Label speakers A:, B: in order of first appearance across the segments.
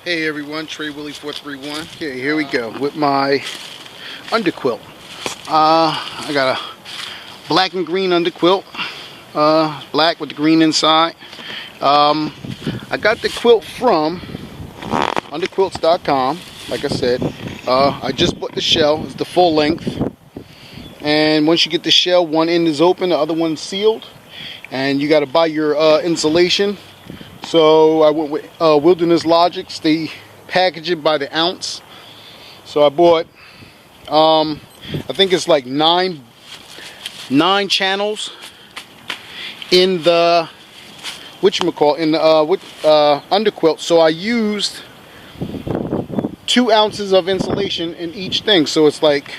A: Hey everyone, Trey Willie 431. Okay, here we go with my underquilt. I got a black and green underquilt. Black with the green inside. I got the quilt from underquilts.com. Like I said, I just bought the shell. It's the full length. And once you get the shell, one end is open, the other one's sealed. And you got to buy your insulation. So I went with Wilderness Logics. They package it by the ounce. So I bought, I think it's like nine channels in the underquilt. So I used 2 ounces of insulation in each thing. So it's like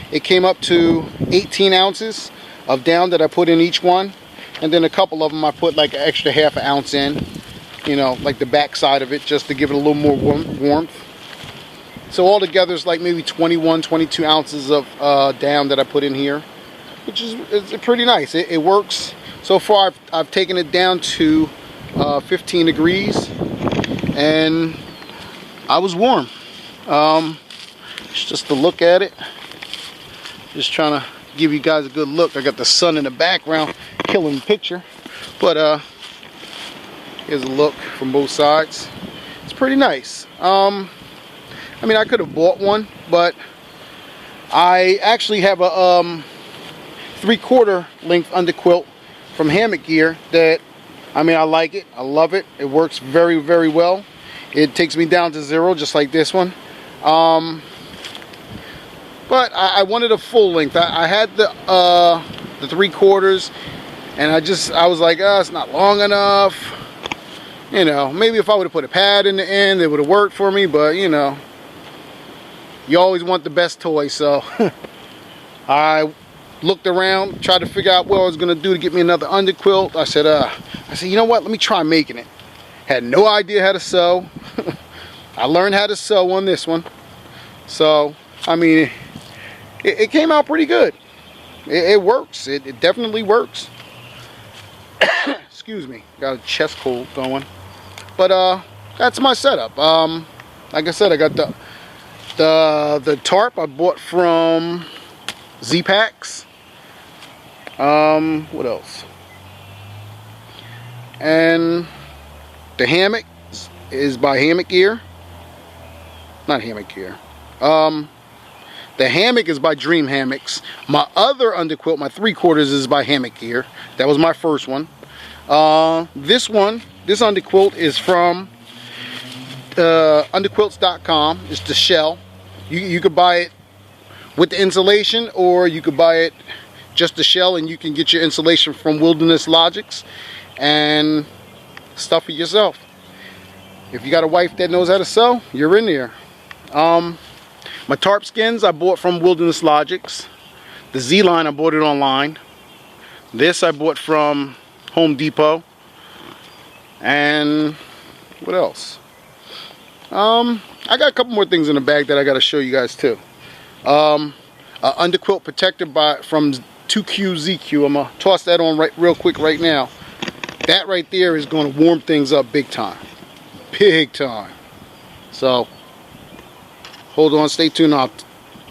A: it came up to 18 ounces of down that I put in each one. And then a couple of them I put like an extra half an ounce in, you know, like the back side of it, just to give it a little more warmth. So all together it's like maybe 21, 22 ounces of down that I put in here, which is pretty nice. It works. So far I've taken it down to 15 degrees and I was warm. Just to look at it, just trying to give you guys a good look. I got the sun in the background killing the picture, but here's a look from both sides. It's pretty nice. I mean, I could have bought one, but I actually have a 3/4 length underquilt from Hammock Gear that, I mean, I like it. I love it. It works very, very well. It takes me down to 0, just like this one. But I wanted a full length. I had the 3/4, and I was like, it's not long enough. You know, maybe if I would have put a pad in the end, it would have worked for me. But you know, you always want the best toy. So I looked around, tried to figure out what I was gonna do to get me another underquilt. I said, you know what? Let me try making it. Had no idea how to sew. I learned how to sew on this one. So I mean, it came out pretty good. It works. It definitely works. Excuse me, got a chest cold going. But that's my setup. Like I said, I got the tarp I bought from Z-Packs. What else? And the hammock is by Hammock Gear. Not Hammock Gear. The hammock is by Dream Hammocks. My other underquilt, my 3/4, is by Hammock Gear. That was my first one. This underquilt is from underquilts.com. It's the shell. You could buy it with the insulation, or you could buy it just the shell, and you can get your insulation from Wilderness Logics and stuff it yourself. If you got a wife that knows how to sew, you're in there. My tarp skins I bought from Wilderness Logics. The Z line I bought it online. This I bought from Home Depot. And what else? I got a couple more things in the bag that I got to show you guys too. An underquilt protector from 2QZQ. I'm gonna toss that on real quick right now. That right there is going to warm things up big time. Big time. So hold on, stay tuned. I'll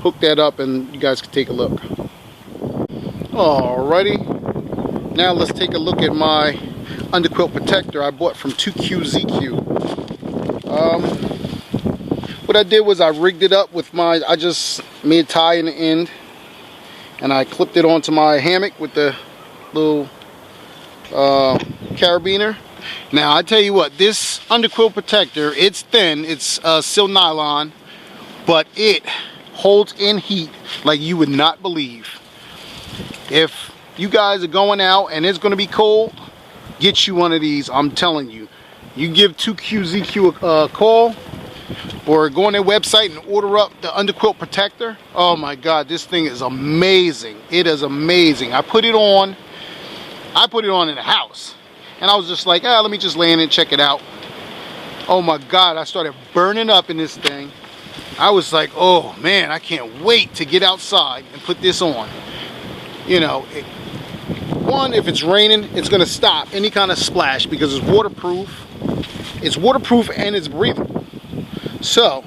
A: hook that up and you guys can take a look. Alrighty, now let's take a look at my underquilt protector I bought from 2QZQ. What I did was I rigged it up with I just made a tie in the end, and I clipped it onto my hammock with the little carabiner. Now I tell you what, this underquilt protector, it's thin, it's silk nylon, but it holds in heat like you would not believe. If you guys are going out and it's going to be cold, get you one of these. I'm telling you. You give 2QZQ a call, or go on their website and order up the underquilt protector. Oh my God, this thing is amazing. It is amazing. I put it on in the house, and I was just like, let me just lay in it and check it out. Oh my God, I started burning up in this thing. I was like, oh man, I can't wait to get outside and put this on. You know, one, if it's raining, it's going to stop any kind of splash because it's waterproof. It's waterproof and it's breathable. So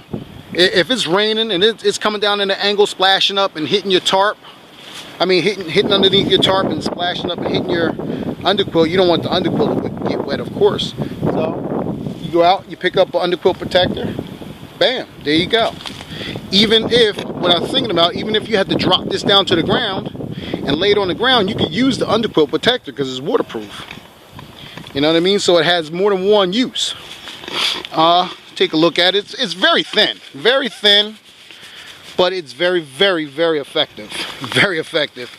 A: if it's raining and it's coming down in the angle, splashing up and hitting your tarp, I mean hitting underneath your tarp and splashing up and hitting your underquilt, you don't want the underquilt to get wet, of course. So you go out, you pick up an underquilt protector, bam, there you go. Even if, what I was thinking about, even if you had to drop this down to the ground and lay it on the ground, you could use the underquilt protector because it's waterproof. You know what I mean? So it has more than one use. Take a look at it. It's very thin, but it's very, very, very effective. Very effective.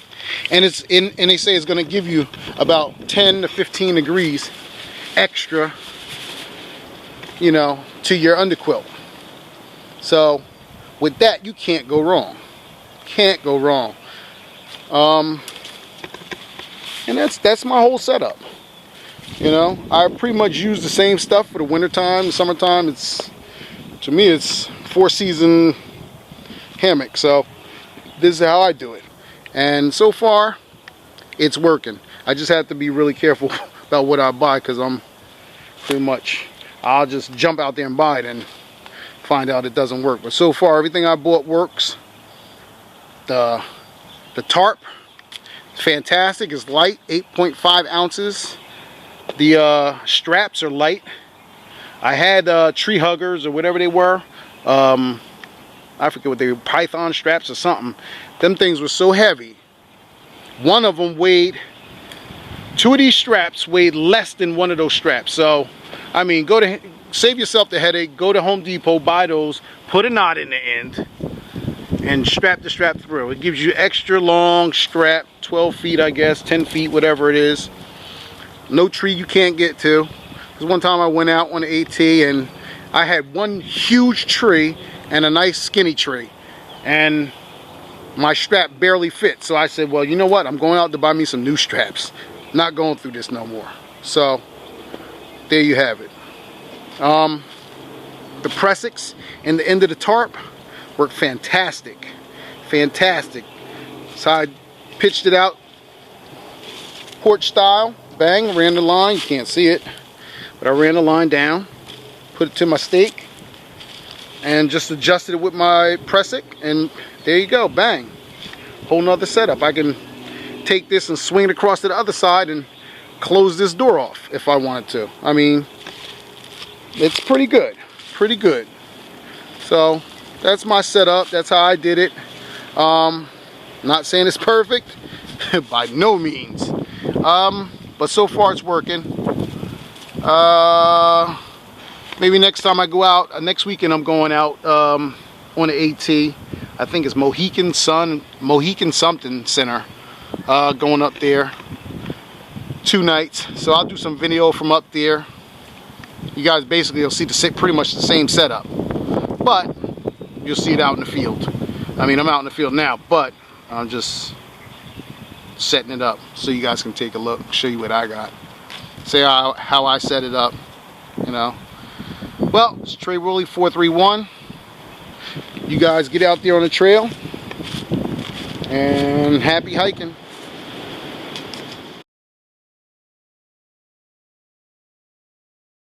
A: And and they say it's going to give you about 10 to 15 degrees extra, you know, to your underquilt. So with that, you can't go wrong. Can't go wrong. And that's my whole setup. You know, I pretty much use the same stuff for the wintertime, the summertime. To me, it's 4-season hammock. So this is how I do it. And so far, it's working. I just have to be really careful about what I buy, because I'm pretty much, I'll just jump out there and buy it and find out it doesn't work. But so far, everything I bought works. The tarp, fantastic. It's light, 8.5 ounces. The straps are light. I had tree huggers or whatever they were. I forget what they were, python straps or something. Them things were so heavy. One of them weighed, 2 of these straps weighed less than one of those straps. So, I mean, save yourself the headache. Go to Home Depot, buy those, put a knot in the end, and strap the strap through. It gives you extra long strap, 12 feet, I guess, 10 feet, whatever it is. No tree you can't get to. Because one time I went out on the AT and I had one huge tree and a nice skinny tree, and my strap barely fit. So I said, well, you know what, I'm going out to buy me some new straps. Not going through this no more. So there you have it. The pressix and the end of the tarp worked fantastic. Fantastic. So I pitched it out porch style. Bang, ran the line. You can't see it, but I ran the line down, put it to my stake, and just adjusted it with my pressic, and there you go. Bang. Whole nother setup. I can take this and swing it across to the other side and close this door off if I wanted to. I mean, it's pretty good. Pretty good. So that's my setup. That's how I did it. Not saying it's perfect by no means. But so far it's working. Maybe next time I go out, next weekend I'm going out on the AT. I think it's Mohican something center. Going up there 2 nights. So I'll do some video from up there. You guys basically will see pretty much the same setup, but you'll see it out in the field. I mean, I'm out in the field now, but I'm just setting it up so you guys can take a look, show you what I got, say how I set it up, you know. Well, it's Trey Rowley 431. You guys get out there on the trail and happy hiking.